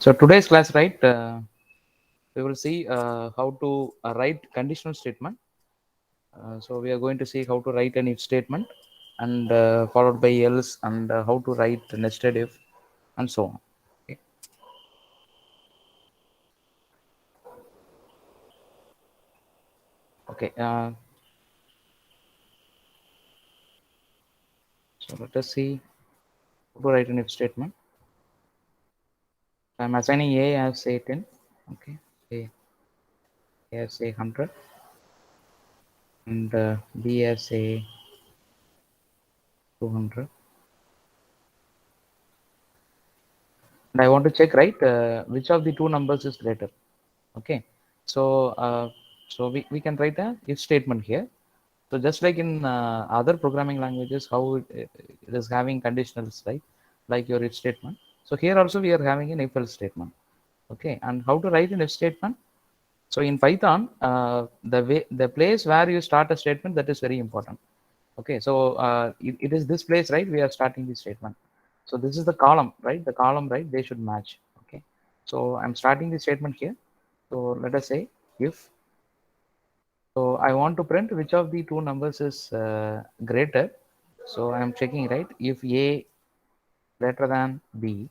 So today's class, right, we will see how to write conditional statement. So we are going to see how to write an if statement and followed by else, and how to write nested if, and so on. Okay. Okay. So let us see how to write an if statement. I'm assigning A as say 10. Okay. A as say 100, and B as say 200. And I want to check, right, which of the two numbers is greater. Okay. So we can write a if statement here. So just like in other programming languages, how it is having conditionals, right? Like your if statement. So here also we are having an if else statement. Okay. And how to write an if statement? So in Python, the place where you start a statement, that is very important. Okay. So it is this place, right? We are starting the statement. So this is the column, right? The column, right? They should match. Okay. So I'm starting the statement here. So let us say if. So I want to print which of the two numbers is greater. So I'm checking, right, if A greater than B.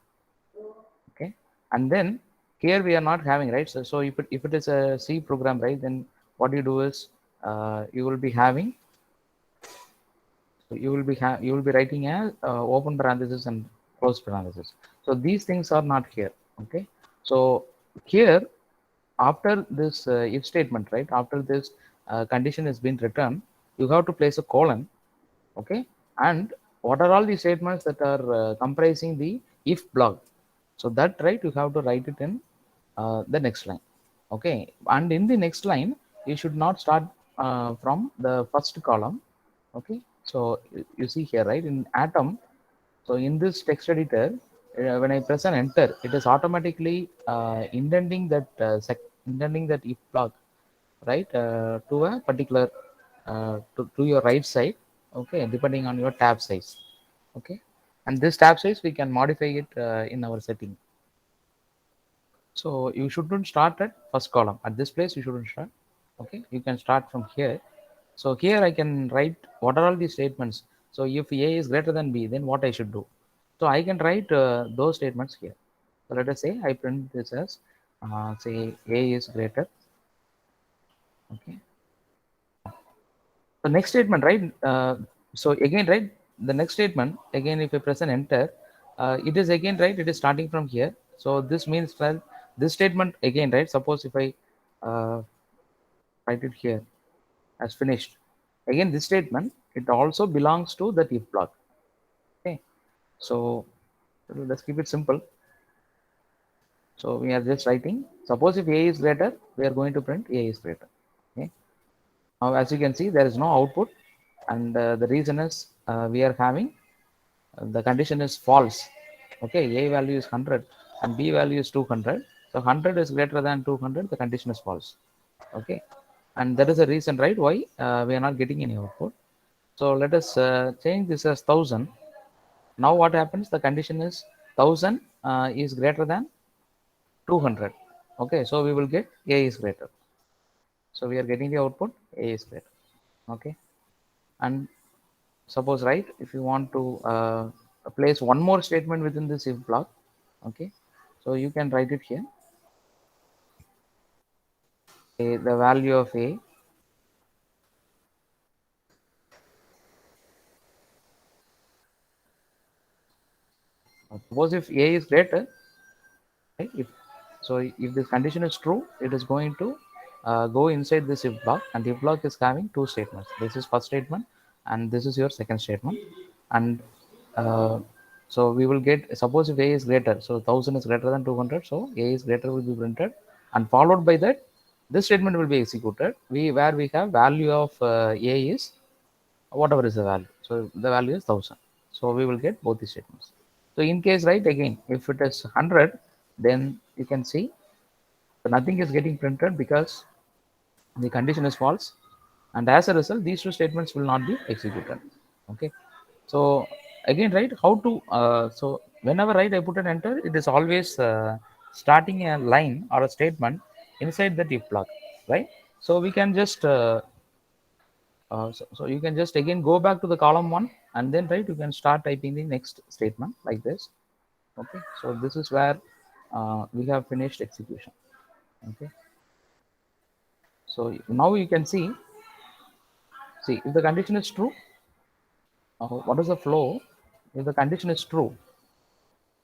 Okay. And then here we are not having, right. So if it is a C program, right, then what you do is you will be having, so you will be writing a open parenthesis and close parenthesis. So these things are not here. Okay. So here, after this if statement, right, after this condition has been returned, you have to place a colon. Okay. And what are all the statements that are comprising the if block? So that, right, you have to write it in the next line. Okay. And in the next line, you should not start from the first column. Okay. So you see here, right, in atom. So in this text editor, when I press an enter, it is automatically indenting that if block, right, to a particular to your right side. Okay, depending on your tab size. Okay, and this tab size we can modify it in our setting. So you shouldn't start at first column. At this place you shouldn't start. Okay, you can start from here. So here I can write what are all these statements. So if A is greater than B, then what I should do? So I can write those statements here. So let us say I print this as say A is greater. Okay. The next statement, right? So again, right? The next statement again, if I press an enter, it is again, right? It is starting from here. So this means that this statement again, right? Suppose if I write it here as finished, again this statement, it also belongs to that if block. Okay. So let's keep it simple. So we are just writing. Suppose if A is greater, we are going to print A is greater. Okay. Now as you can see, there is no output, and the reason is we are having the condition is false. Okay, A value is 100 and B value is 200. So 100 is greater than 200, the condition is false. Okay, and that is the reason, right, why we are not getting any output. So let us change this as 1000. Now what happens? The condition is 1000 is greater than 200. Okay, so we will get A is greater. So we are getting the output A is greater. Okay, and suppose, right, if you want to place one more statement within this if block. Okay, so you can write it here. The value of A suppose if A is greater, right, if this condition is true, it is going to go inside this if block, and if block is having two statements. This is first statement and this is your second statement. And uh, so we will get, suppose if A is greater, so 1000 is greater than 200, so A is greater will be printed, and followed by that this statement will be executed, where we have value of A is whatever is the value. So the value is 1000. So we will get both the statements. So in case, right, again, if it is 100, then you can see nothing is getting printed because the condition is false. And as a result, these two statements will not be executed. Okay. So again, right, how to, so whenever, right, I put an enter, it is always starting a line or a statement inside that if block, right? So we can just so you can just again go back to the column one, and then right you can start typing the next statement like this. Okay, so this is where we have finished execution. Okay, so now you can see if the condition is true, what is the flow? If the condition is true,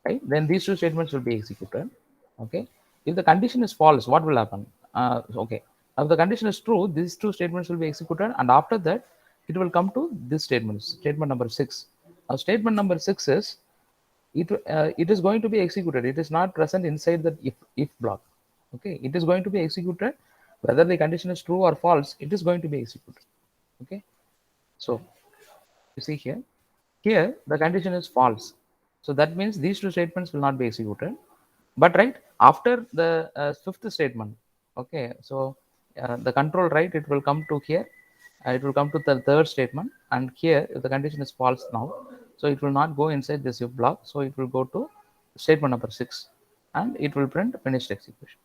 right, then these two statements will be executed. Okay, if the condition is false, what will happen? Okay, if the condition is true, these two statements will be executed, and after that it will come to this statement, statement number 6. Now statement number 6 is it is going to be executed. It is not present inside the if block. Okay, it is going to be executed whether the condition is true or false. It is going to be executed. Okay, so you see here the condition is false, so that means these two statements will not be executed. But right after the fifth statement, okay, so the control, right, it will come to here, it will come to the third statement, and here if the condition is false now, so it will not go inside this if block, so it will go to statement number 6, and it will print finished execution.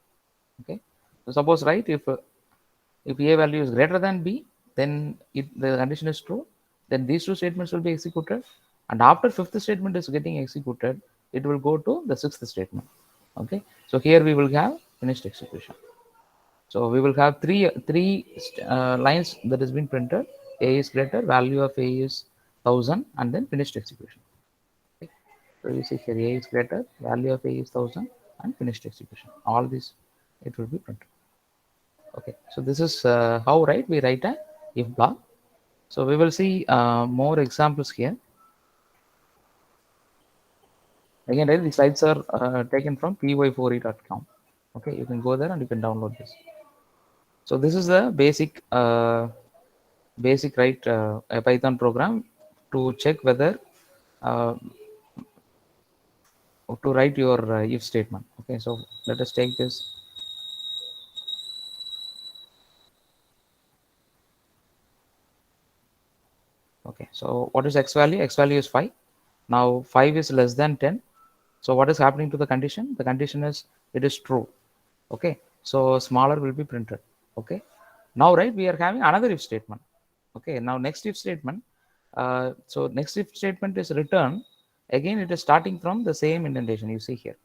Okay, so suppose, right, if a value is greater than b, then the condition is true, then these two statements will be executed, and after fifth statement is getting executed, it will go to the sixth statement. Okay, so here we will have finished execution. So we will have three lines that has been printed. A is greater, value of a is 1000, and then finished execution. Okay. So you see here a is greater, value of a is 1000, and finished execution. All this it will be printed. Okay, so this is how, right, we write a if block. So we will see more examples here. Again, right, the slides are taken from py4e.com. Okay, you can go there and you can download this. So this is the basic, right, a Python program to check whether uh, to write your if statement. Okay, so let us take this. Okay, so what is x value? X value is 5. Now 5 is less than 10. So what is happening to the condition? The condition is it is true. Okay, so smaller will be printed. Okay, now, right, we are having another if statement. Okay, now next if statement. So next if statement is return. Again, it is starting from the same indentation you see here.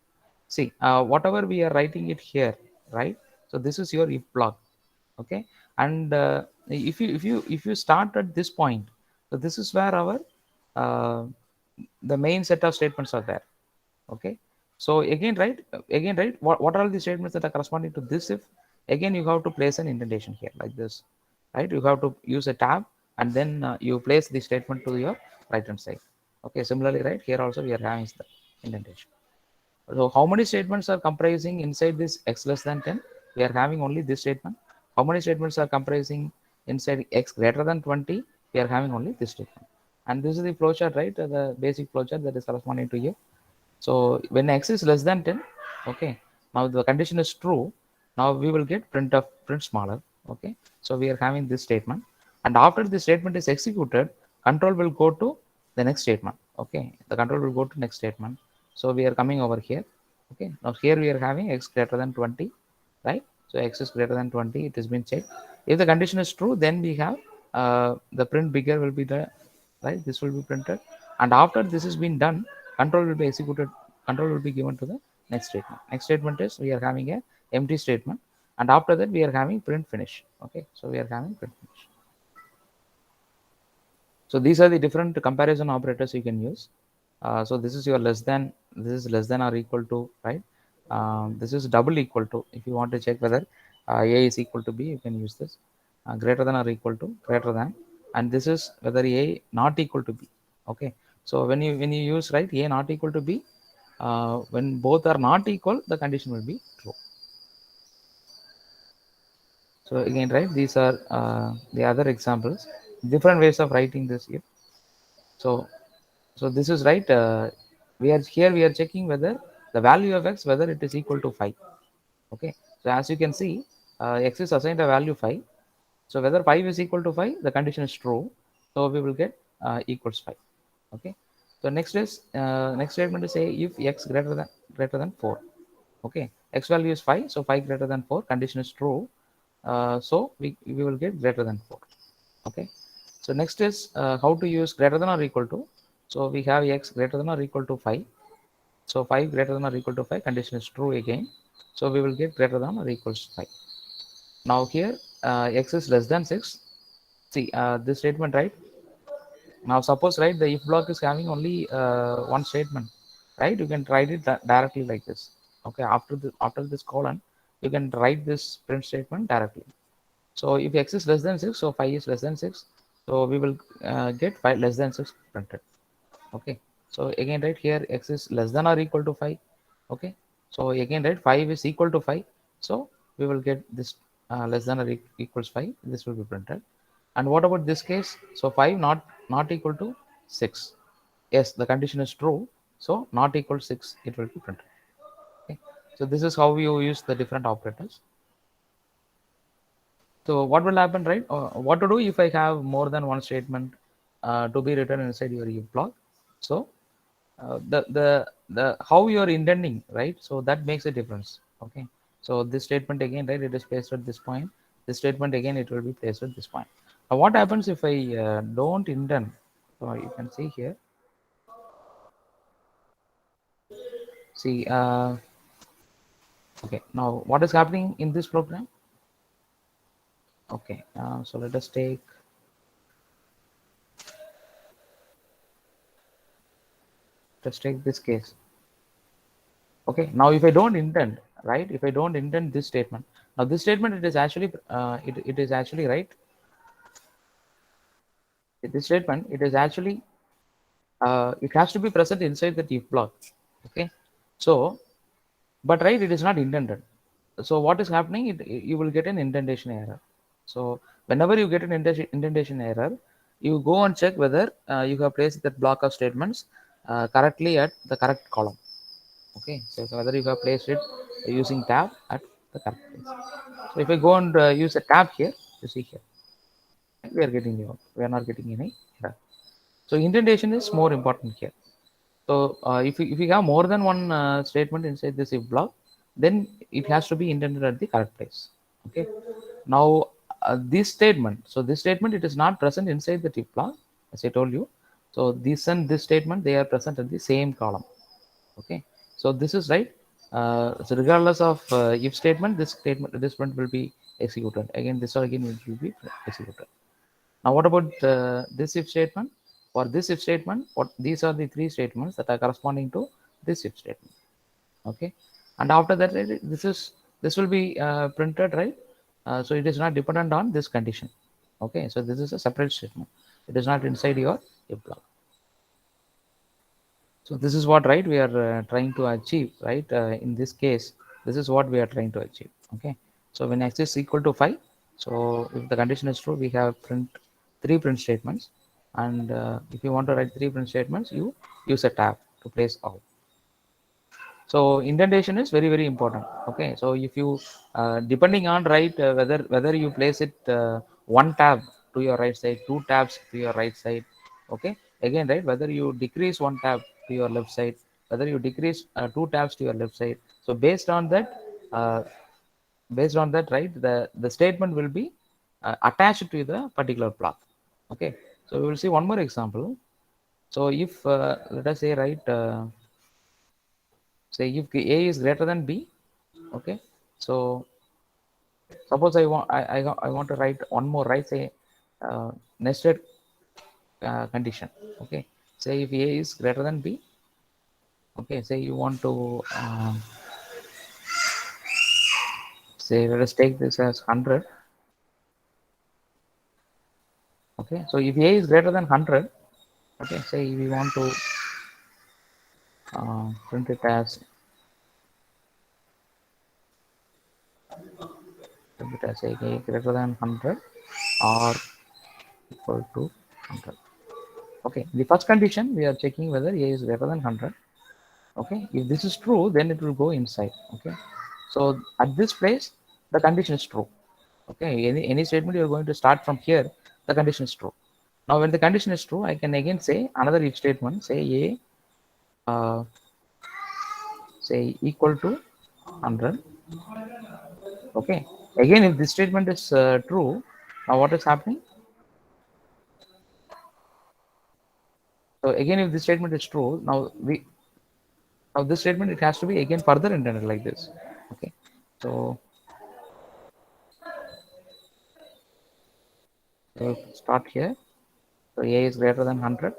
See, whatever we are writing it here, right? So this is your if block. Okay, and if you start at this point, so this is where our uh, the main set of statements are there. Okay, so again right, what are the statements that are corresponding to this if? Again, you have to place an indentation here like this, right? You have to use a tab, and then you place the statement to your right hand side. Okay, similarly, right here also we are having the indentation. So how many statements are comprising inside this x less than 10? We are having only this statement. How many statements are comprising inside x greater than 20? We are having only this statement. And this is the flowchart, right? The basic flowchart that is corresponding to you. So when x is less than 10, okay, now the condition is true. Now we will get print smaller. Okay, so we are having this statement, and after this statement is executed, control will go to the next statement. Okay, the control will go to next statement. So we are coming over here. Okay, now here we are having x greater than 20, right? So x is greater than 20. It has been checked. If the condition is true, then we have the print bigger will be the, right, this will be printed, and after this has been done, control will be executed, control will be given to the next statement. Next statement is we are having a empty statement, and after that we are having print finish. Okay, so we are having print finish. So these are the different comparison operators you can use. So this is your less than, this is less than or equal to, right? This is double equal to. If you want to check whether a is equal to b, you can use this. Greater than or equal to, greater than, and this is whether a not equal to b. Okay, so when you use, right, a not equal to b, when both are not equal, the condition will be true. So again, right, these are the other examples, different ways of writing this here. So this is right. We are checking whether the value of x, whether it is equal to 5. Okay, so as you can see, x is assigned a value 5. So whether 5 is equal to 5, the condition is true. So we will get equals 5. Okay, so next statement is say if x greater than 4. Okay, x value is 5, so 5 greater than 4, condition is true. So we will get greater than 4. Okay, so next is how to use greater than or equal to. So we have x greater than or equal to 5. So 5 greater than or equal to 5, condition is true again. So we will get greater than or equals to 5. Now here x is less than 6. See this statement, right? Now suppose, right, the if block is having only one statement, right? You can write it directly like this. Okay, after this colon, you can write this print statement directly. So if x is less than 6, so 5 is less than 6. So we will get 5 less than 6 printed. Okay, so again, right here x is less than or equal to 5. Okay, so again, right, 5 is equal to 5. So we will get this less than or equals 5. This will be printed. And what about this case? So 5 not equal to 6. Yes, the condition is true. So not equal to 6, it will be printed. Okay, so this is how you use the different operators. So what will happen, right? What to do if I have more than one statement to be written inside your if block? So the how you are intending, right? So that makes a difference. Okay, so this statement again, right, it is placed at this point. This statement again, it will be placed at this point. Now what happens if I don't indent? So you can see here, see okay, now what is happening in this program? Okay, so let's take this case. Okay, now if I don't intend, right, if I don't intend this statement, now this statement, it is actually it is actually, right, this statement, it is actually it has to be present inside the if block. Okay, so but right, it is not intended. So what is happening, you will get an indentation error. So whenever you get an indentation error, you go and check whether you have placed that block of statements correctly at the correct column. Okay, so whether you have placed it using tab at the correct place. So if I go and use a tab here, you see here, we are getting the we are not getting any error. So indentation is more important here. So if you have more than one statement inside this if block, then it has to be indented at the correct place. Okay. Now this statement, so this statement, it is not present inside the if block, as I told you. So this and this statement, they are present at the same column. Okay, so this is right. So regardless of if statement, this statement will be executed again. This or again will be executed. Now what about this if statement? For this if statement, what these are the three statements that are corresponding to this if statement. Okay, and after that, right, this will be printed, right. So it is not dependent on this condition. Okay, so this is a separate statement. It is not inside your if block. So this is what, right, we are trying to achieve, right. In this case, this is what we are trying to achieve. Okay, so when x is equal to 5, so if the condition is true, we have three print statements, and if you want to write three print statements, you use a tab to place all. So indentation is very, very important. Okay, so if you depending on, right, whether you place it one tab to your right side, two tabs to your right side. Okay, again, right, whether you decrease one tab to your left side, whether you decrease two tabs to your left side. So uh, based on that, right, the statement will be attached to the particular block. Okay, so we will see one more example. So if let us say, right, say if a is greater than b. Okay, so suppose I want to write one more, right, say nested condition. Okay, say if a is greater than b. Okay, say you want to say, let us take this as 100. Okay, so if a is greater than 100, okay, say we want to print it as say a greater than 100 or equal to 100. Okay, the first condition, we are checking whether a is greater than 100. Okay, if this is true, then it will go inside. Okay, so at this place, the condition is true. Okay, any statement you're going to start from here, the condition is true. Now when the condition is true, I can again say another if statement, say a say equal to 100. Okay. Again, if this statement is true, now what is happening? So again, if this statement is true, now this statement, it has to be again further intended like this. Okay. So we'll start here. So a is greater than 100.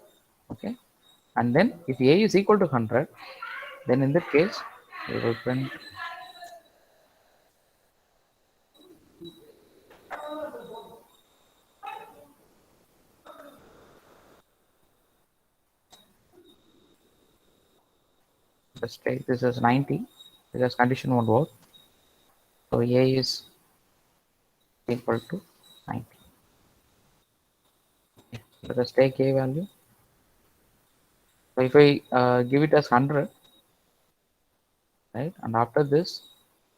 Okay. And then if a is equal to 100, then in that case, we will print let's take this as 90 because condition won't work. So a is equal to 90. Let us take a value. So if I give it as 100, right, and after this,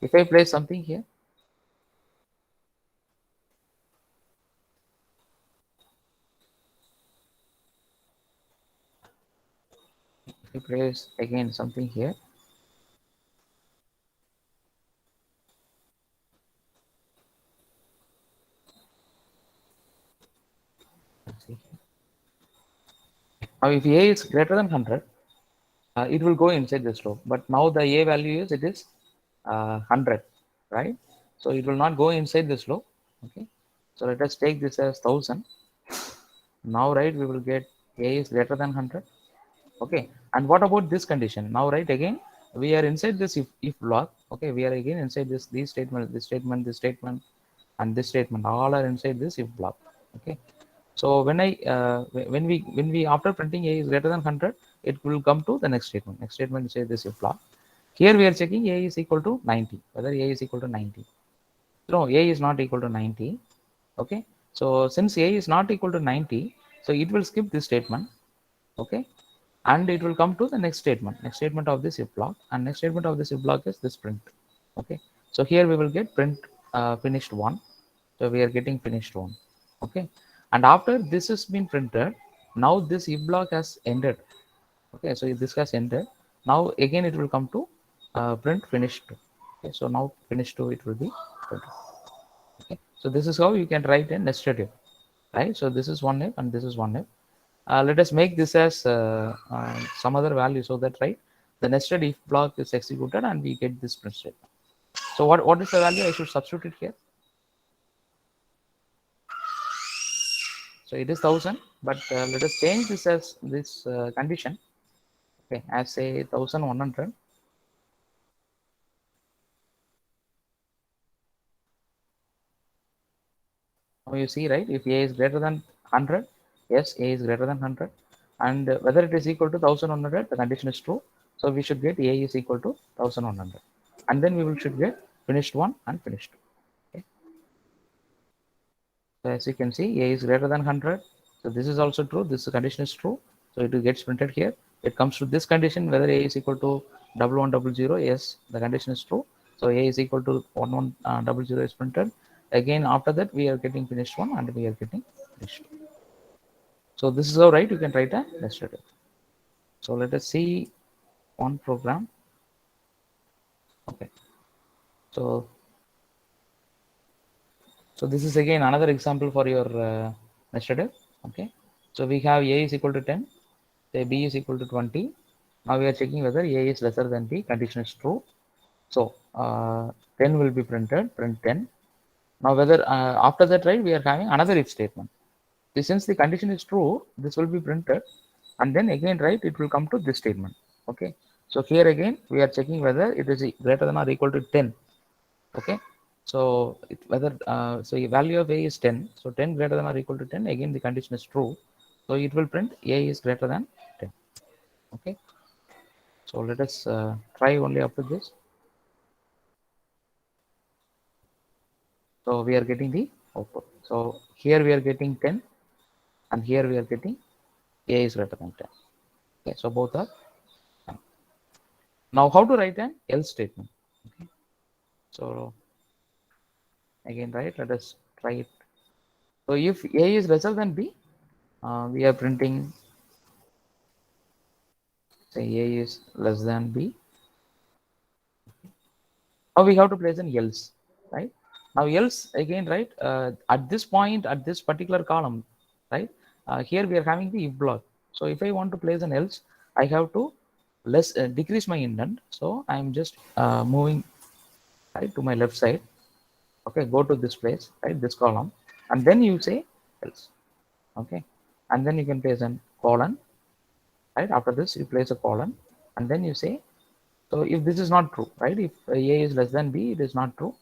if I place something here, if I place again something here, let's see. Now if a is greater than 100, it will go inside this row. But now the a value is, it is 100, right? So it will not go inside this row. Okay. So let us take this as 1000. Now, right, we will get a is greater than 100. Okay. And what about this condition? Now, right, again, we are inside this if block. Okay. We are again inside these statements, this statement, this statement, and this statement. All are inside this if block. Okay. So when we after printing a is greater than 100, it will come to the next statement. Next statement is say this if block. Here we are checking a is equal to 90. Whether a is equal to 90. No, a is not equal to 90. Okay. So since a is not equal to 90, so it will skip this statement. Okay. And it will come to the next statement. Next statement of this if block, and next statement of this if block is this print. Okay. So here we will get print finished one. So we are getting finished one. Okay. And after this has been printed, now this if block has ended. Okay. So this has ended. Now again it will come to print finished two. Okay. So now finished two it will be printed. Okay. So this is how you can write a nested if, right? So this is one if and this is one if. Let us make this as some other value so that, right, the nested if block is executed and we get this print statement. So what is the value? I should substitute it here. So it is 1000, but let us change this as this condition. Okay, as say 1100. Now you see, right, if a is greater than 100, yes, a is greater than 100, and whether it is equal to 1100, the condition is true. So we should get a is equal to 1100, and then we will should get finished one and finished two. Okay. So as you can see, a is greater than 100. So this is also true. This condition is true. So it gets printed here. It comes to this condition whether a is equal to 1100. Yes, the condition is true. So a is equal to 1100 is printed. Again, after that, we are getting finished one and we are getting finished two. So this is how, right, you can write a nested if. So let us see one program. Okay. So this is again another example for your nested if. Okay. So we have a is equal to 10. Say b is equal to 20. Now we are checking whether a is lesser than b. Condition is true. So 10 will be printed. Print 10. Now whether after that, right, we are having another if statement. Since the condition is true, this will be printed, and then again, right, it will come to this statement. Okay. So here again we are checking whether it is greater than or equal to 10. Okay. So whether so the value of a is 10. So 10 greater than or equal to 10. Again the condition is true. So it will print a is greater than 10. Okay. So let us try only up to this. So we are getting the output. So here we are getting 10, and here we are getting a is greater than 10. Okay. So both are 10. Now how to write an else statement? Okay. So again, right, let us try it. So if a is lesser than b, we are printing, say a is less than b. Now we have to place an else, right? Now else again, right? At this point, at this particular column, right? Here we are having the if block. So if I want to place an else, I have to decrease my indent. So I am just moving right to my left side. Okay, go to this place, right? This column, and then you say else. Okay, and then you can place an colon, right? After this, you place a colon, and then you say. So if this is not true, right? If a is less than b, it is not true.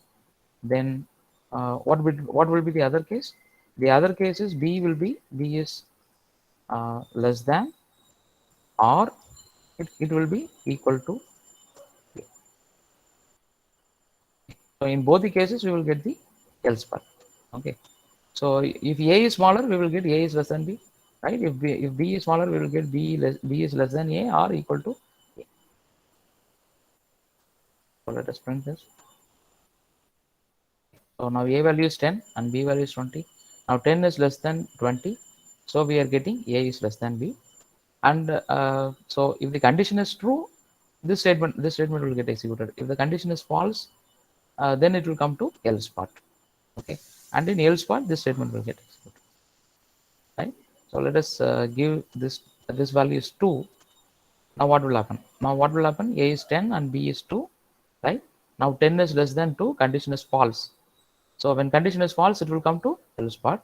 Then what will be the other case? The other case is b is less than, or it will be equal to a. So in both the cases, we will get the else part. Okay. So if a is smaller, we will get a is less than b, right? If b is smaller, we will get b is less than a or equal to a. So let us print this. So now a value is 10 and b value is 20. Now 10 is less than 20. So we are getting a is less than b. And so if the condition is true, this statement will get executed. If the condition is false, then it will come to else part. Okay. And in else part, this statement will get executed. Right. So let us give this value is 2. Now what will happen? Now what will happen? A is 10 and b is 2. Right. Now 10 is less than 2. Condition is false. So when condition is false, it will come to else part.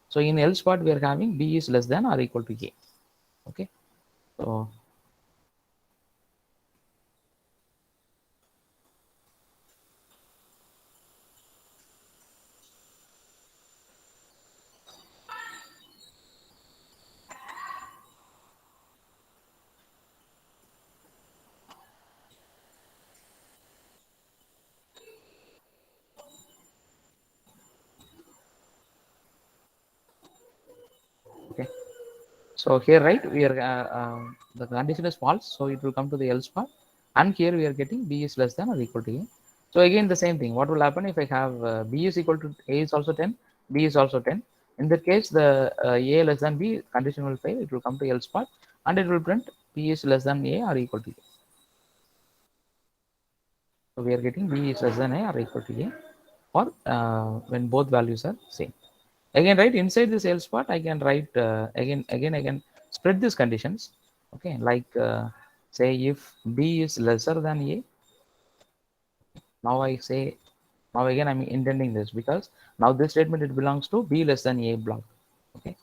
So in else part, we are having b is less than or equal to a. Okay. So okay. So here, right, we are the condition is false, so it will come to the else part, and here we are getting b is less than or equal to a. So again, the same thing. What will happen if I have b is equal to a is also 10, b is also 10? In that case, the a less than b condition will fail. It will come to else part, and it will print b is less than a or equal to a. So we are getting b is less than a or equal to a, or when both values are same. Again, right inside this else part, I can write again I can spread these conditions. Okay, like say if b is lesser than a. Now I say, now again I'm intending this because now this statement it belongs to b less than a block. Okay,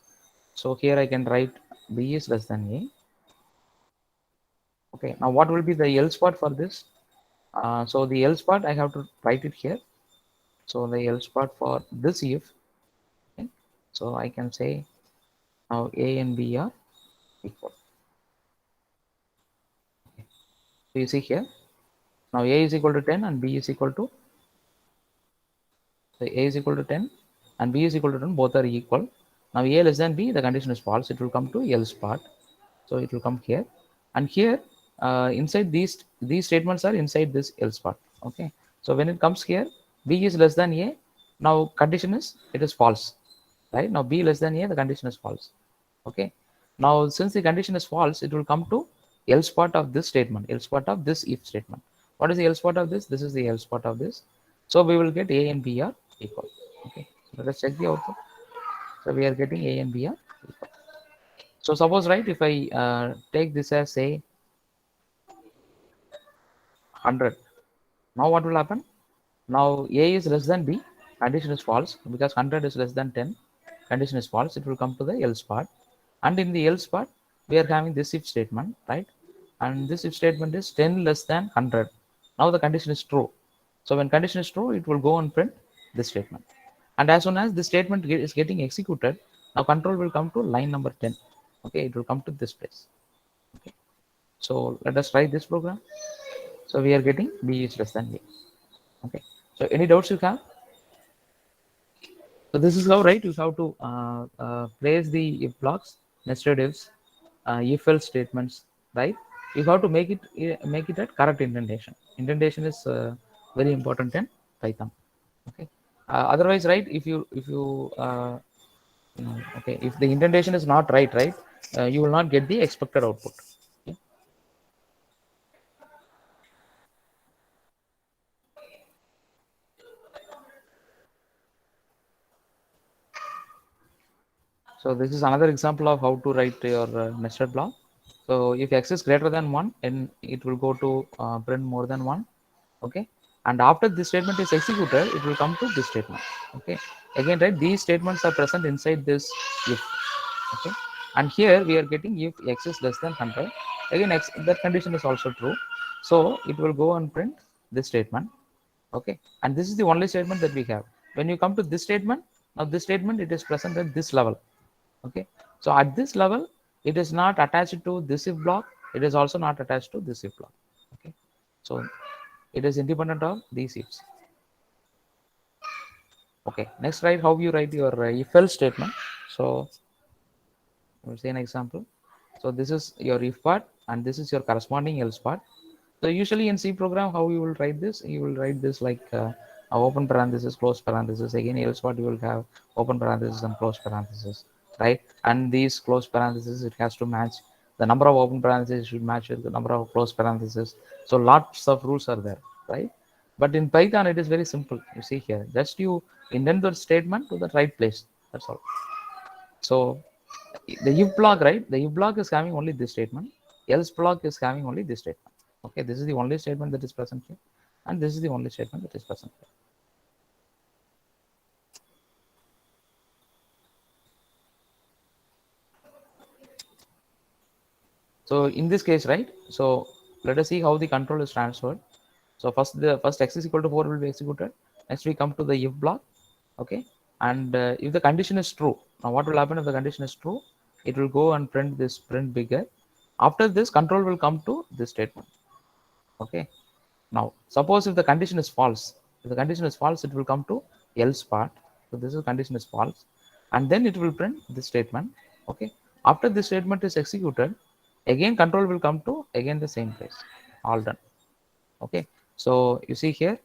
so here I can write b is less than a. Okay, now what will be the else part for this? So the else part I have to write it here. So the else part for this if, okay, so I can say now a and b are equal. Okay. So you see here, now a is equal to 10 and b is equal to, so a is equal to 10 and b is equal to 10, both are equal. Now a less than b, the condition is false, it will come to else part. So it will come here, and here inside these statements are inside this else part. Okay, so when it comes here, b is less than a, now condition is it is false, right? Now b less than a, the condition is false. Okay, now since the condition is false, it will come to else part of this statement, else part of this if statement. What is the else part of this? This is the else part of this. So we will get a and b are equal. Okay, so let us check the output. So we are getting a and b are equal. So suppose, right, if I take this as say 100, now what will happen? Now a is less than b, condition is false because 100 is less than 10, condition is false. It will come to the else part, and in the else part we are having this if statement, right? And this if statement is 10 less than 100. Now the condition is true. So when condition is true, it will go and print this statement. And as soon as this statement is getting executed, now control will come to line number 10. Okay, it will come to this place. Okay, so let us try this program. So we are getting b is less than a. Okay, so any doubts you have? So this is how, right, you have to place the if blocks, nested ifs, if else statements, right? You have to make it at correct indentation. Indentation is very important in Python. Okay, otherwise, right, if you okay, if the indentation is not right, you will not get the expected output. Okay? So this is another example of how to write your nested block. So if x is greater than 1, then it will go to print more than 1. Okay. And after this statement is executed, it will come to this statement. Okay. Again, right, these statements are present inside this if. Okay. And here we are getting if x is less than 100. Again, x, that condition is also true. So it will go and print this statement. Okay. And this is the only statement that we have. When you come to this statement, now this statement, it is present at this level. Okay. So at this level, it is not attached to this if block. It is also not attached to this if block. Okay. So it is independent of these ifs. Okay. Next, write how you write your if else statement. So we'll see an example. So this is your if part, and this is your corresponding else part. So usually in C program, how you will write this? You will write this like open parenthesis, close parenthesis. Again, else part you will have open parenthesis and close parenthesis, right? And these close parentheses, it has to match the number of open parentheses should match with the number of close parentheses. So lots of rules are there, right? But in Python, it is very simple. You see here, just you indent the statement to the right place. That's all. So the if block, right? The if block is having only this statement. Else block is having only this statement. Okay, this is the only statement that is present here, and this is the only statement that is present here. So in this case, right? So let us see how the control is transferred. So first, the first x is equal to 4 will be executed. Next, we come to the if block. Okay, and if the condition is true, now what will happen if the condition is true? It will go and print this print bigger. After this, control will come to this statement. Okay. Now, suppose if the condition is false, if the condition is false, it will come to else part. So this is condition is false, and then it will print this statement. Okay. After this statement is executed, again control will come to again the same place. All done. Okay. So you see here,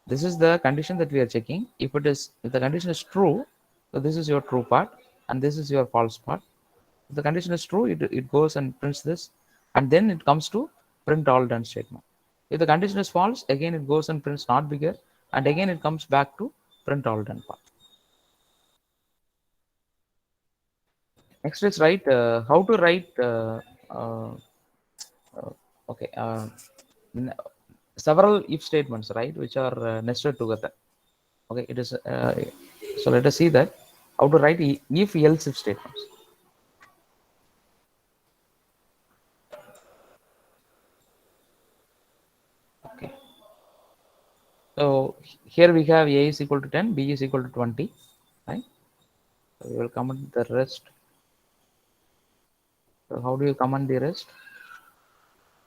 this is the condition that we are checking. If the condition is true, so this is your true part, and this is your false part. If the condition is true, it goes and prints this, and then it comes to print all done statement. If the condition is false, again it goes and prints not bigger, and again it comes back to print all done part. Next is write how to write uh, okay several if statements, right, which are nested together. Okay, it is so let us see that how to write if else if statements. Okay, so here we have a is equal to 10, b is equal to 20, right? So we will comment the rest. So how do you comment the rest?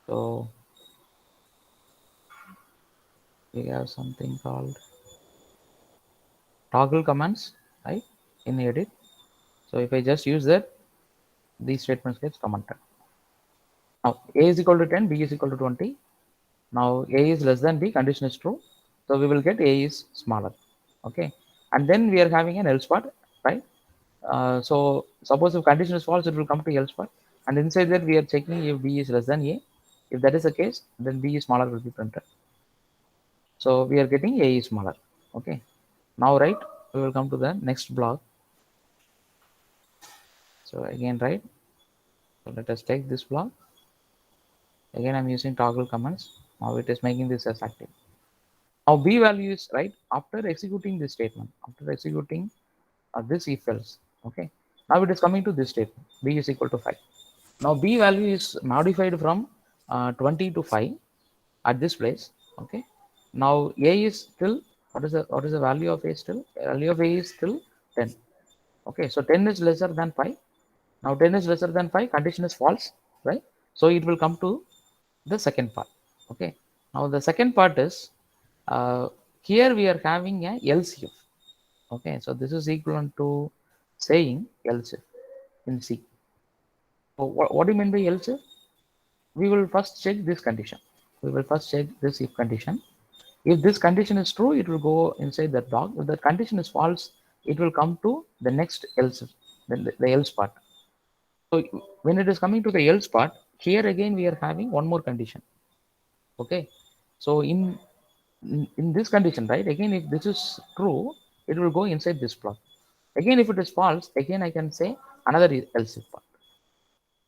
So we have something called toggle commands, right, in edit. So if I just use that, these statements gets commented. Now a is equal to 10, b is equal to 20. Now a is less than b, condition is true. So we will get a is smaller. Okay, and then we are having an else part, right? So suppose if condition is false, it will come to else part, and inside that we are checking if b is less than a. If that is the case, then b is smaller will be printed. So we are getting a is smaller. Okay. Now right, we will come to the next block. So again, right. So let us take this block. Again, I'm using toggle commands. Now it is making this as active. Now b value is right after executing this statement. After executing this if else. Okay. Now it is coming to this statement. B is equal to 5. Now b value is modified from 20 to 5 at this place. Okay. Now a is still what is the value of a still? Value of a is still 10. Okay. So 10 is lesser than 5. Now 10 is lesser than 5. Condition is false, right? So it will come to the second part. Okay. Now the second part is here we are having a else if. Okay. So this is equivalent to saying else if in C. So what do you mean by else if? We will first check this condition. We will first check this if condition. If this condition is true, it will go inside that block. If the condition is false, it will come to the next else, the else part. So when it is coming to the else part, here again we are having one more condition. Okay. So in this condition, right, again if this is true, it will go inside this block. Again, if it is false, again I can say another else if part.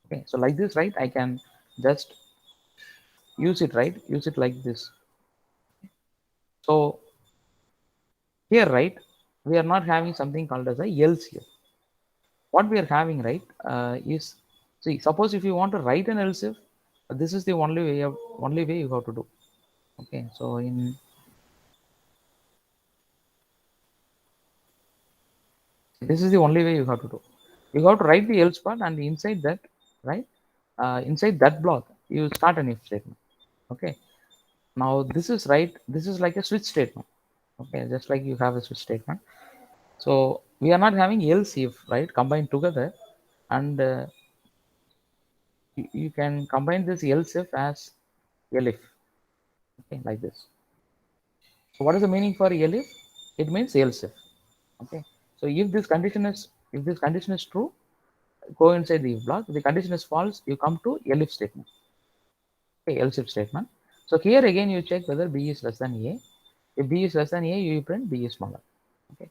Okay, so like this, right? I can just use it, right? Use it like this. So here, right, we are not having something called as a else here. What we are having, right, is, see, suppose if you want to write an else if, this is the only way you have to do. Okay, so this is the only way you have to do. You have to write the else part, and inside that, right, inside that block, you start an if statement. Okay, now this is right. This is like a switch statement. Okay, just like you have a switch statement. So we are not having else if, right, combined together, and you can combine this else if as elif. Okay, like this. So what is the meaning for elif? It means else if. Okay, so if this condition is true, go inside the if block. If the condition is false, you come to elif statement. Okay, else if statement. So here again you check whether b is less than a. If b is less than a, you print b is smaller. Okay,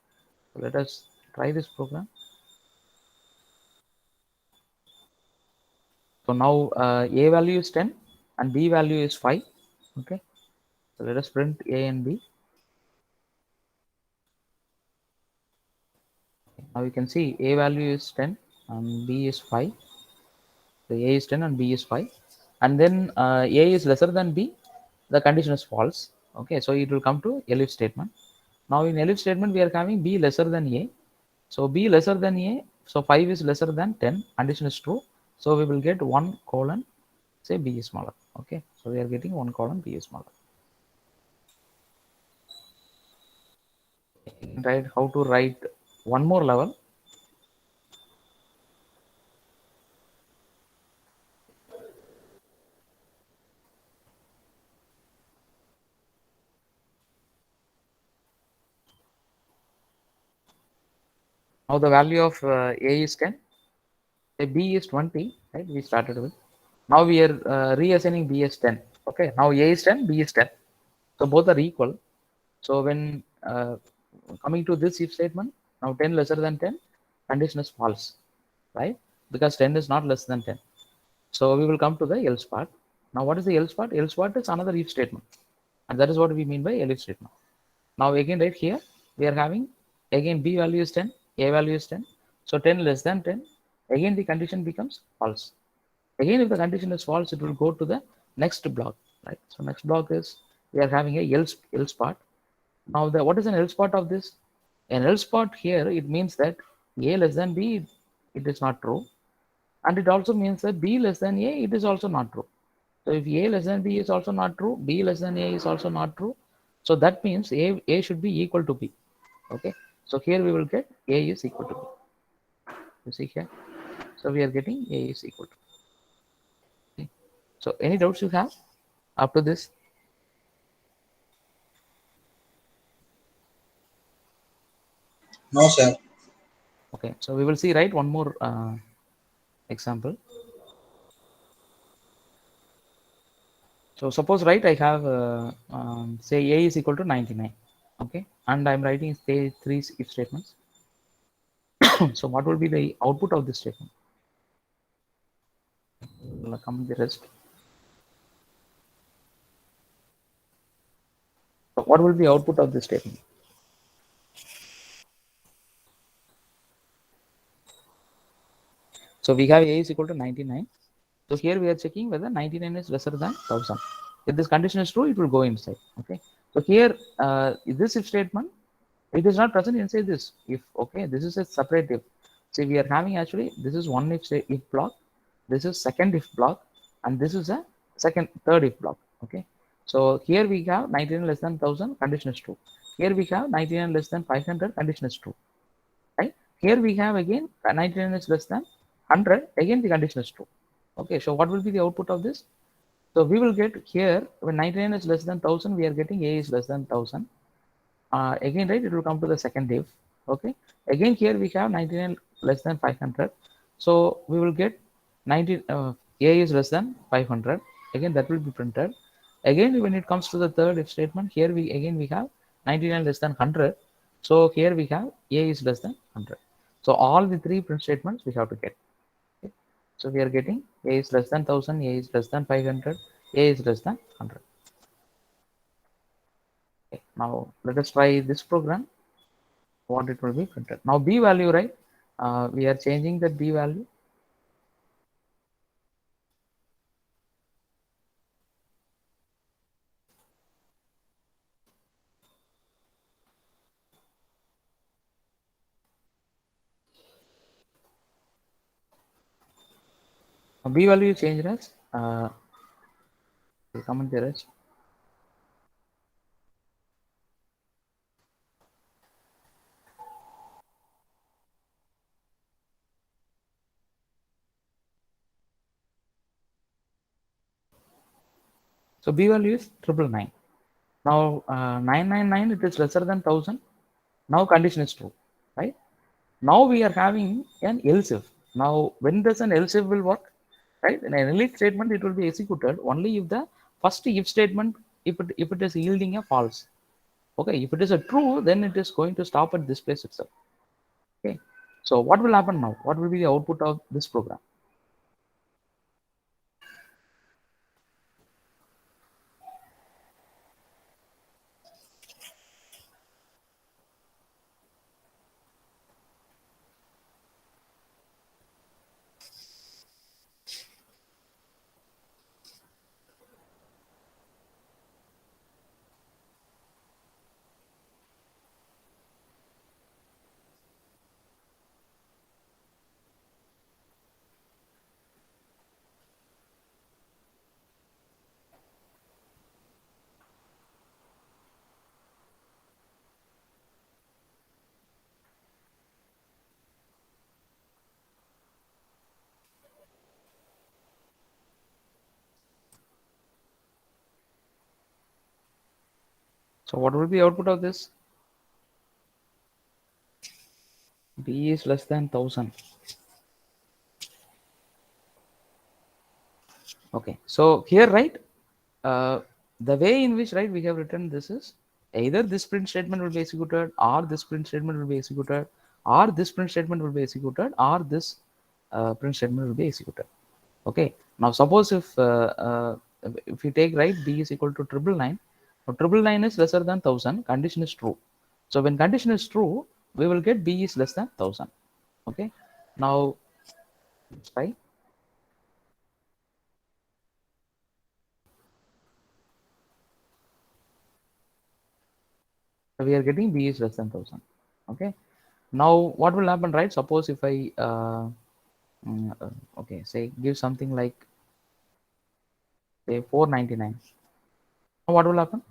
so let us try this program. So now a value is 10 and b value is 5. Okay, so let us print a and b. Now you can see a value is 10 and b is 5. So a is 10 and b is 5. And then a is lesser than b, the condition is false. Okay, so it will come to elif statement. Now in elif statement, we are having b lesser than a. So b lesser than a, so 5 is lesser than 10, condition is true. So we will get 1 colon, say b is smaller. Okay, so we are getting 1 colon b is smaller. Right, how to write one more level. Now the value of a is 10, say b is 20, right? We started with. Now we are reassigning b as 10. Okay, now a is 10, b is 10. So both are equal. So when coming to this if statement, now 10 lesser than 10, condition is false, right? Because 10 is not less than 10. So we will come to the else part. Now what is the else part? Else part is another if statement. And that is what we mean by else statement. Now again right here, we are having, again b value is 10, a value is 10. So 10 less than 10, again the condition becomes false. Again, if the condition is false, it will go to the next block, right? So next block is, we are having a else part. Now what is an else part of this? An else part here, it means that a less than b, it is not true. And it also means that b less than a, it is also not true. So if a less than b is also not true, b less than a is also not true. So that means a should be equal to b. Okay. So here we will get a is equal to b. You see here. So we are getting a is equal to b. Okay. So any doubts you have up to this? No, sir. Okay. So we will see, right, one more example. So suppose, right, I have say a is equal to 99. Okay, and I'm writing say 3 if statements. So what will be the output of this statement? Will come the rest. So what will be the output of this statement? So we have a is equal to 99. So here we are checking whether 99 is lesser than 1000. If this condition is true, it will go inside. Okay. So here, this if statement, it is not present inside this if. Okay, this is a separate if. See, we are having actually, this is one if block, this is second if block, and this is a third if block. Okay. So here we have 99 less than 1000, condition is true. Here we have 99 less than 500, condition is true. Right? Here we have again 99 is less than 100, again the condition is true. Okay, so what will be the output of this? So we will get here, when 99 is less than 1000, we are getting a is less than 1000. Again, right, it will come to the second if. Okay, again here we have 99 less than 500. So we will get 90, a is less than 500. Again, that will be printed. Again, when it comes to the third if statement, here we have 99 less than 100. So here we have a is less than 100. So all the three print statements we have to get. Okay. So we are getting A is less than 1000, A is less than 500, A is less than 100. Okay. Now let us try this program, what it will be printed. Now B value, right? We are changing the B value. B value is changed as, comment there as, so B value is 999. Now 999, it is lesser than 1000. Now condition is true, right? Now we are having an else if. Now when does an else if will work, right? In an else statement, it will be executed only if the first if statement, if it is yielding a false. Okay, if it is a true, then it is going to stop at this place itself. Okay, so what will happen now? What will be the output of this program? So what will be the output of this? B is less than 1000. Okay, so here, right, the way in which, right, we have written this is either this print statement will be executed, or this print statement will be executed, or this print statement will be executed, or this print statement will be executed. Okay, now suppose if you take, right, B is equal to 999. Now 999 is lesser than 1000, condition is true. So when condition is true, we will get B is less than 1000. Okay, now let's try. So we are getting B is less than 1000. Okay, now what will happen, right? Suppose if I okay, say give something like, say 499. What will happen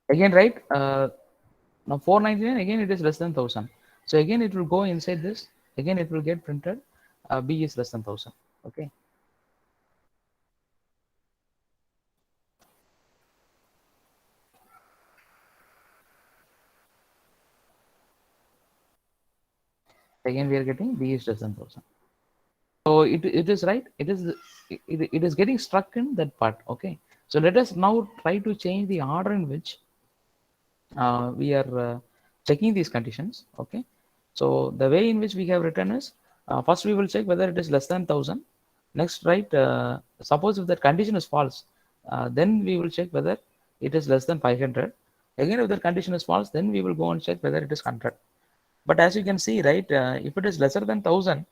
again, right? Now 499, again it is less than 1000. So again it will go inside this, again it will get printed, B is less than 1000. Okay, again we are getting B is less than 1000. So it is, right, it is getting struck in that part. Okay, so let us now try to change the order in which we are checking these conditions. Okay, so the way in which we have written is, first we will check whether it is less than 1000. Next, right, suppose if that condition is false, then we will check whether it is less than 500. Again, if the condition is false, then we will go and check whether it is 100. But as you can see, right, if it is lesser than 1000,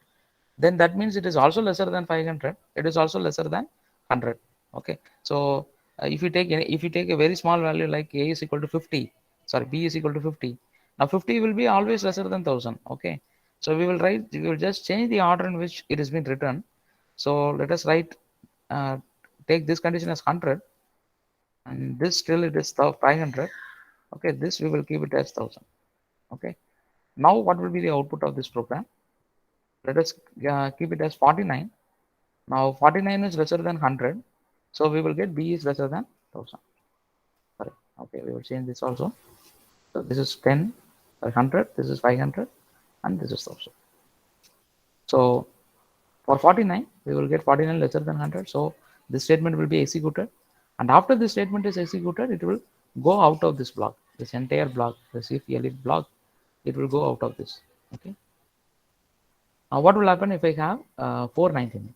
then that means it is also lesser than 500. It is also lesser than 100. Okay, so if you take a very small value like A is equal to 50, sorry, B is equal to 50. Now 50 will be always lesser than 1000. Okay, so we will just change the order in which it has been written. So let us write, take this condition as 100, and this still it is 500. Okay, this we will keep it as 1000. Okay, now what will be the output of this program? Let us keep it as 49. Now 49 is lesser than 100, so we will get B is lesser than 1000. Sorry. Okay, we will change this also. So this is 10, 100, this is 500, and this is 1000. So for 49, we will get 49 lesser than 100. So this statement will be executed, and after this statement is executed, it will go out of this block, this entire block, this if elif block. it will go out of this. Okay. Now what will happen if I have 499?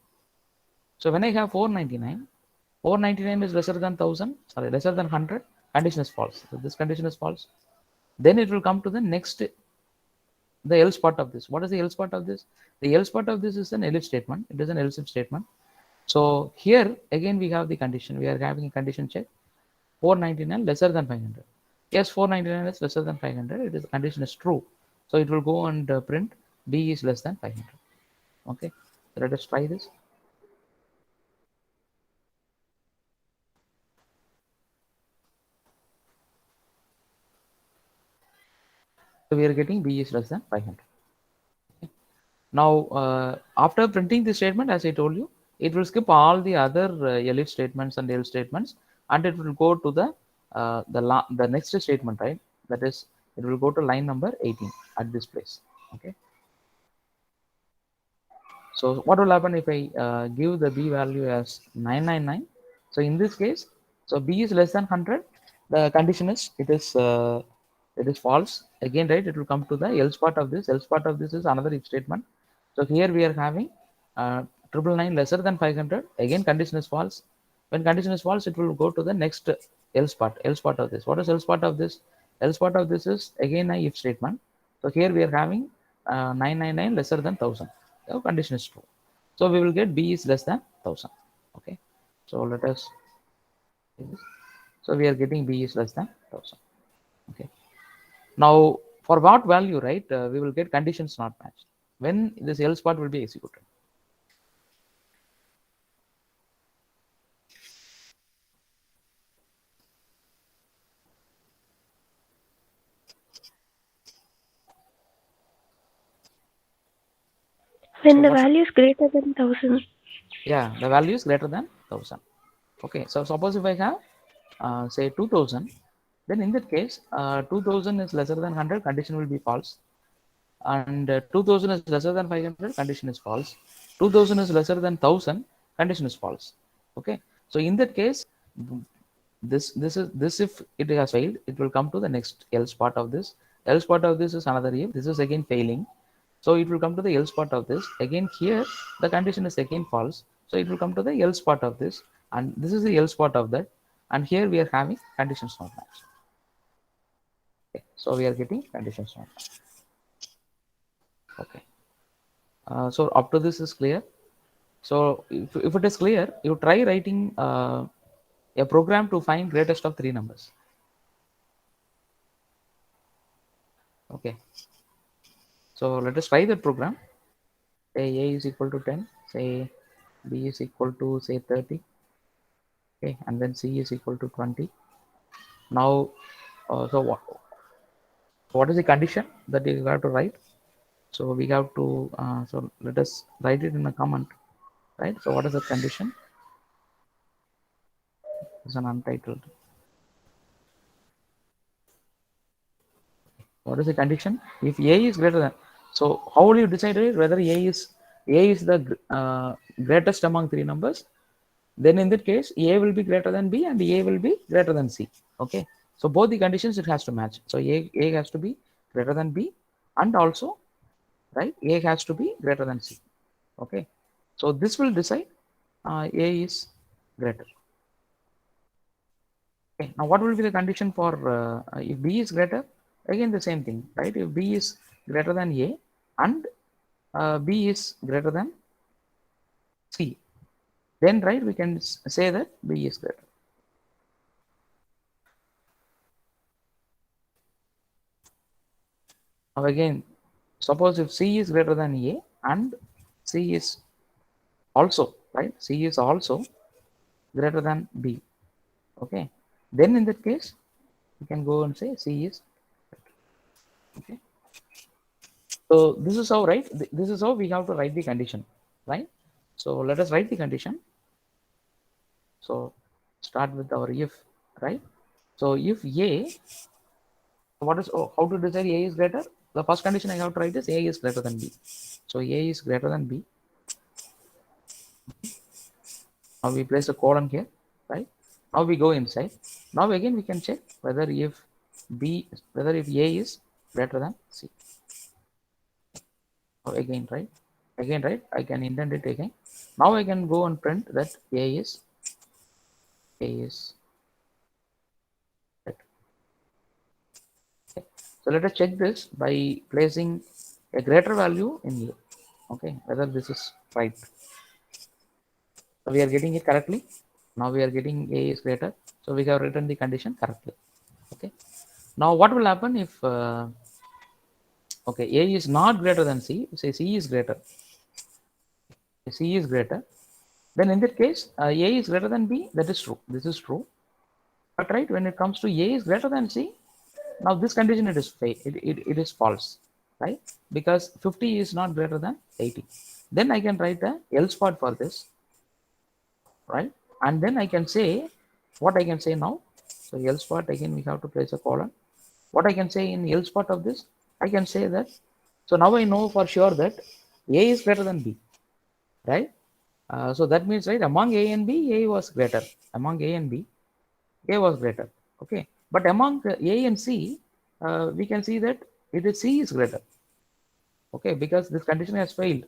So when I have 499, 499 is lesser than 1000, sorry, lesser than 100, condition is false. So this condition is false. Then it will come to the next, the else part of this. What is the else part of this? The else part of this is an else statement. It is an else if statement. So here again we have the condition. We are having a condition check. 499 lesser than 500. Yes, 499 is lesser than 500. It is condition is true. So it will go and print B is less than 500. Okay. So let us try this. So we are getting B is less than 500. Okay. Now, after printing the statement, as I told you, it will skip all the other elif statements and else statements, and it will go to the next statement, right? That is, it will go to line number 18 at this place. Okay. So what will happen if I give the B value as 999? So in this case, so B is less than 100. The condition is it is false. Again, right? It will come to the else part of this. Else part of this is another if statement. So here we are having 999 lesser than 500. Again, condition is false. When condition is false, it will go to the next else part. Else part of this. What is else part of this? Else part of this is again a if statement. So here we are having 999 lesser than 1000. The condition is true. So we will get B is less than 1000. Okay. So let us. So we are getting B is less than 1000. Okay. Now for what value, right? We will get conditions not matched when this else part will be executed. When So the what? value is greater than 1000. Yeah, the value is greater than 1000. Okay. So suppose if I have say 2000, then in that case 2000 is lesser than 100, condition will be false, and 2000 is lesser than 500, condition is false. 2000 is lesser than 1000, condition is false. Okay. So in that case, this if it has failed, it will come to the next else part of this. Else part of this is another if. This is again failing, so it will come to the else part of this. Again here the condition is again false, so it will come to the else part of this, and this is the else part of that, and here we are having conditions not matched. Okay. So we are getting conditions not matched. Okay. So up to this is clear. So if it is clear, you try writing a program to find greatest of three numbers. Okay. So let us try that program. Say A is equal to 10, say B is equal to say 30. Okay, and then C is equal to 20. Now, so what is the condition that you have to write? So we have to, so let us write it in a comment, right? So what is the condition? It's an untitled. What is the condition? If A is greater than, so how will you decide whether A is the greatest among three numbers? Then in that case, A will be greater than B and A will be greater than C. Okay. So both the conditions it has to match. So A has to be greater than B, and also, right, A has to be greater than C. Okay. So this will decide A is greater. Okay. Now what will be the condition for if B is greater? Again the same thing, right? If B is greater than A and B is greater than C, then right we can say that B is greater. Now again, suppose if C is greater than A and C is also, right? C is also greater than B. Okay. Then in that case, we can go and say C is greater. Okay. So this is how, right? This is how we have to write the condition, right? So let us write the condition. So start with our if, right? So if A, what is, how to decide A is greater? The first condition I have to write is A is greater than B. So A is greater than B. Now we place a colon here, right? Now we go inside. Now again we can check whether if A is greater than C. So again, right? I can indent it again. Now I can go and print that A is right. Okay. So let us check this by placing a greater value in A. Okay, whether this is right. So we are getting it correctly. Now we are getting A is greater. So we have written the condition correctly. Okay. Now what will happen if okay, A is not greater than C? Say C is greater. C is greater. Then in that case, A is greater than B. That is true. This is true. But right, when it comes to A is greater than C, now this condition it is false, right? Because 50 is not greater than 80. Then I can write a else part for this, right? And then I can say what I can say now. So else part again we have to place a colon. What I can say in else part of this, I can say that. So now I know for sure that A is greater than B, right? So that means right among A and B, A was greater. Among A and B, A was greater. Okay, but among A and C, we can see that it is C is greater. Okay, because this condition has failed.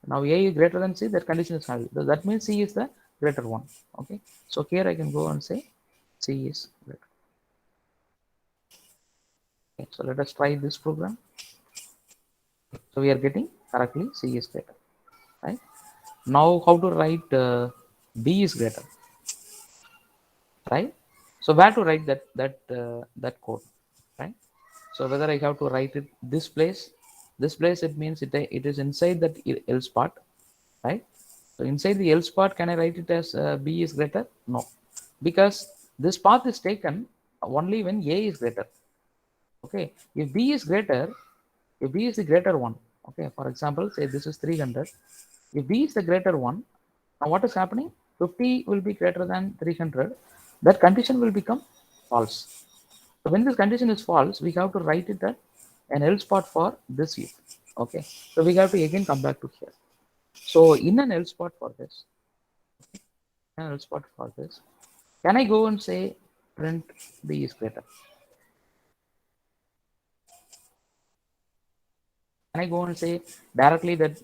Now A is greater than C, that condition is failed. So that means C is the greater one. Okay, so here I can go and say C is greater. Okay, so let us try this program. So we are getting correctly C is greater. Right now, how to write B is greater? Right. So where to write that code? Right. So whether I have to write it this place it means it is inside that else part, right? So inside the else part, can I write it as B is greater? No, because this path is taken only when A is greater. Okay, if B is greater, if B is the greater one, okay, for example, say this is 300. If B is the greater one, now what is happening? 50 will be greater than 300. That condition will become false. So when this condition is false, we have to write it at an else part for this if. Okay, so we have to again come back to here. So in an else part for this, can I go and say print B is greater? Can I go and say directly that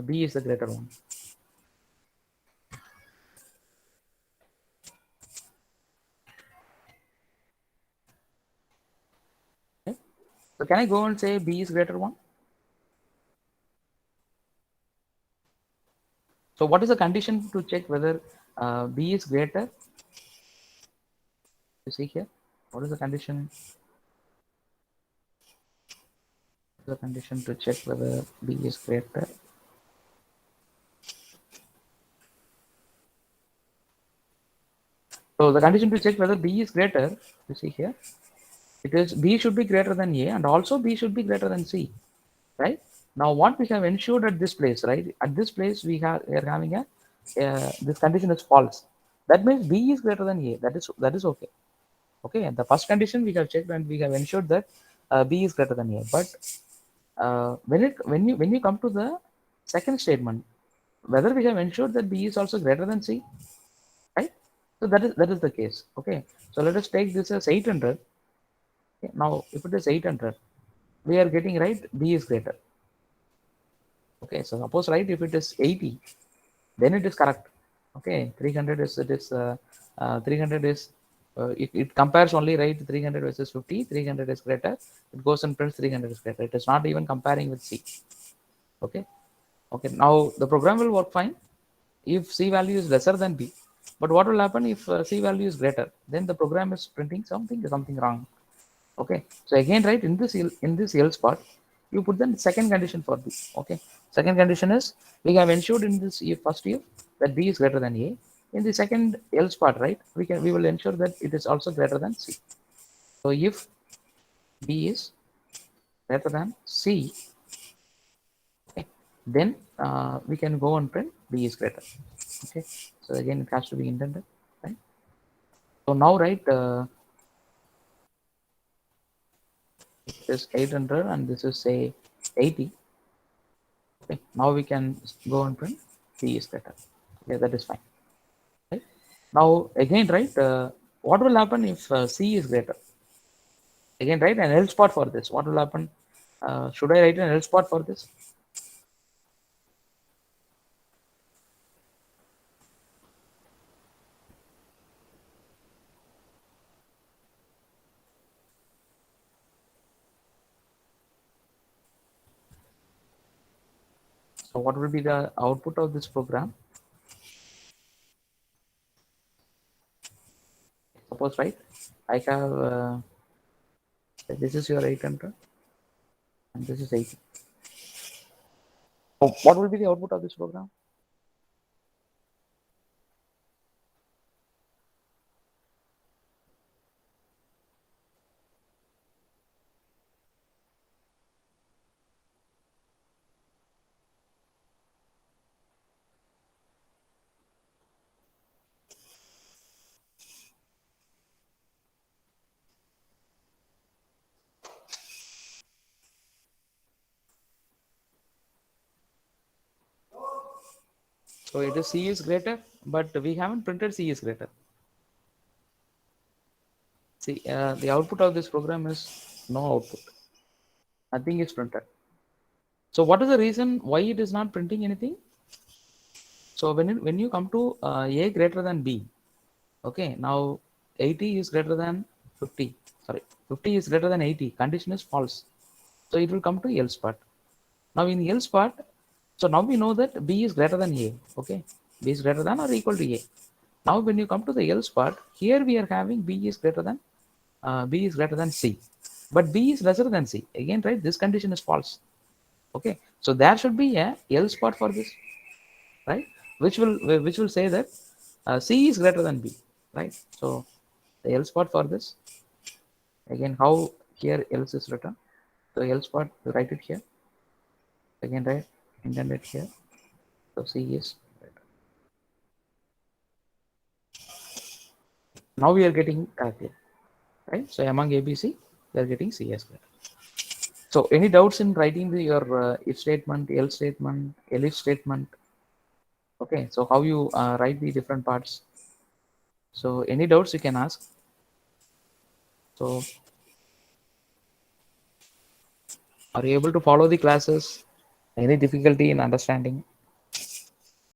B is the greater one? Okay. So can I go and say B is greater one? So what is the condition to check whether B is greater? You see here, what is the condition? The condition to check whether B is greater. So the condition to check whether B is greater, you see here, it is B should be greater than A and also B should be greater than C, right? Now what we have ensured at this place, right? At this place we are having a this condition is false. That means B is greater than A. That is okay. Okay, the first condition we have checked and we have ensured that B is greater than A. But when you come to the second statement, whether we have ensured that B is also greater than C, right? So that is the case. Okay, so let us take this as 800. Okay, now if it is 800, we are getting right B is greater. Okay, so suppose right if it is 80, then it is correct. Okay, 300 is 300 is it compares only right 300 versus 50. 300 is greater. It goes and prints 300 is greater. It is not even comparing with C. Okay, okay. Now the program will work fine if C value is lesser than B. But what will happen if C value is greater? Then the program is printing something wrong. Okay, so again, right in this else part, you put the second condition for B. Okay, second condition is we have ensured in this first if that B is greater than A. In the second else part, right, we will ensure that it is also greater than C. So if B is greater than C, okay, then we can go and print B is greater. Okay, so again it has to be indented, right? So now, right, this 800 and this is say 80. Okay, now we can go and print C is greater. Okay, that is fine. Right? Now again, right, what will happen if C is greater? Again, write an else part for this. What will happen? Should I write an else part for this? So what will be the output of this program? Suppose, right, I have this is your 800 and this is 80. So what will be the output of this program? So it is C is greater, but we haven't printed C is greater. See, the output of this program is no output. Nothing is printed. So what is the reason why it is not printing anything? So when you come to A greater than B, okay, now 80 is greater than 50. Sorry, 50 is greater than 80. Condition is false. So it will come to else part. Now in else part, so now we know that B is greater than A. Okay, B is greater than or equal to A. Now when you come to the else part, here we are having B is greater than C, but B is lesser than C. Again, right? This condition is false. Okay, so there should be a else part for this, right? Which will say that C is greater than B, right? So the else part for this, again, how here else is written. So else part, you write it here. Again, right? Indent it here. So C is greater. Now we are getting clear, right? So among ABC, we are getting C as greater. So any doubts in writing your if statement, else statement, elif statement? Okay, so how you write the different parts? So any doubts you can ask. So are you able to follow the classes? Any difficulty in understanding?